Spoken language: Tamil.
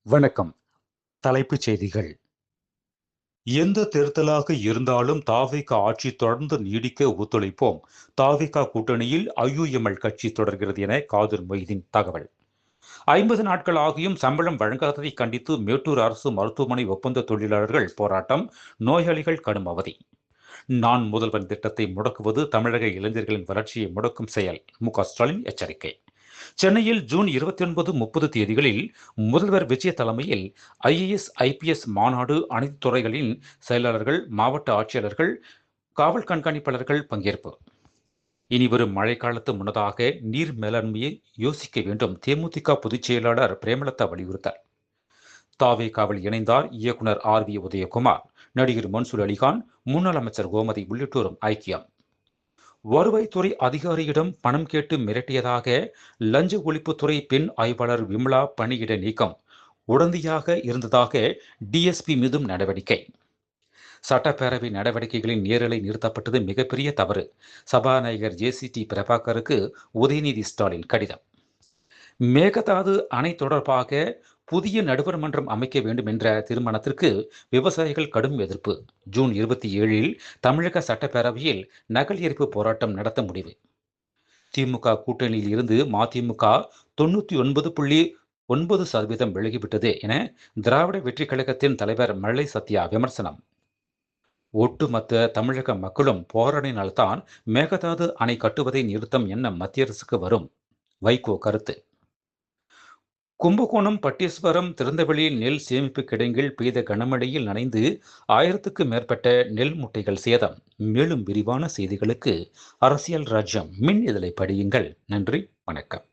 வணக்கம். தலைப்புச் செய்திகள். எந்த தேர்தலாக இருந்தாலும் தாவேக ஆட்சி தொடர்ந்து நீடிக்க ஒத்துழைப்போம். தாவேக கூட்டணியில் ஐயுஎம்எல் கட்சி தொடர்கிறது என காதர் மொய்தீன் தகவல். 50 நாட்கள் ஆகியும் சம்பளம் வழங்காததை கண்டித்து மேட்டூர் அரசு மருத்துவமனை ஒப்பந்த தொழிலாளர்கள் போராட்டம். நோயாளிகள் கடும் அவதி. நான் முதல்வன் திட்டத்தை முடக்குவது தமிழக இளைஞர்களின் வளர்ச்சியை முடக்கும் செயல். மு.க.ஸ்டாலின் எச்சரிக்கை. சென்னையில் ஜூன் 29, 30 தேதிகளில் முதல்வர் விஜய் தலைமையில் ஐஏஎஸ், ஐபிஎஸ் மாநாடு. அனைத்து துறைகளின் செயலாளர்கள், மாவட்ட ஆட்சியாளர்கள், காவல் கண்காணிப்பாளர்கள் பங்கேற்பு. இனிவரும் மழைக்காலத்து முன்னதாக நீர் மேலாண்மையை யோசிக்க வேண்டும். தேமுதிக பொதுச் செயலாளர் பிரேமலதா வலியுறுத்தல். தாவேகாவில் இணைந்தார் இயக்குனர் ஆர்.வி. உதயகுமார், நடிகர் மன்சூர் அலிகான், முன்னாள் அமைச்சர் கோமதி உள்ளிட்டோரும் ஐக்கியம். வருவாய்த்துறை அதிகாரியிடம் பணம் கேட்டு மிரட்டியதாக லஞ்ச ஒழிப்புத்துறை பெண் ஆய்வாளர் விமலா பணியிட நீக்கம். உடந்தையாக இருந்ததாக டிஎஸ்பி மீதும் நடவடிக்கை. சட்டப்பேரவை நடவடிக்கைகளின் நேரலை நிறுத்தப்பட்டது மிகப்பெரிய தவறு. சபாநாயகர் ஜே.சி.டி. பிரபாகருக்கு உதயநிதி ஸ்டாலின் கடிதம். மேகதாது அணை தொடர்பாக புதிய நடுவர் மன்றம் அமைக்க வேண்டும் என்ற தீர்மானத்திற்கு விவசாயிகள் கடும் எதிர்ப்பு. ஜூன் 27 தமிழக சட்டப்பேரவையில் நகல் எரிப்பு போராட்டம் நடத்த முடிவு. திமுக கூட்டணியில் இருந்து மதிமுக 99.9% விலகிவிட்டது என திராவிட வெற்றி கழகத்தின் தலைவர் மழலை சத்யா விமர்சனம். ஒட்டுமொத்த தமிழக மக்களும் போராடினால்தான் மேகதாது அணை கட்டுவதை நிறுத்தம் எண்ணம் மத்திய அரசுக்கு வரும். வைகோ கருத்து. கும்பகோணம் பட்டீஸ்வரம் திறந்தவெளி நெல் சேமிப்பு கிடங்கில் பெய்த கனமழையில் நனைந்து 1000க்கும் மேற்பட்ட நெல் மூட்டைகள் சேதம். மேலும் விரிவான செய்திகளுக்கு அரசியல் ராஜ்யம் மின் இதழை படியுங்கள். நன்றி, வணக்கம்.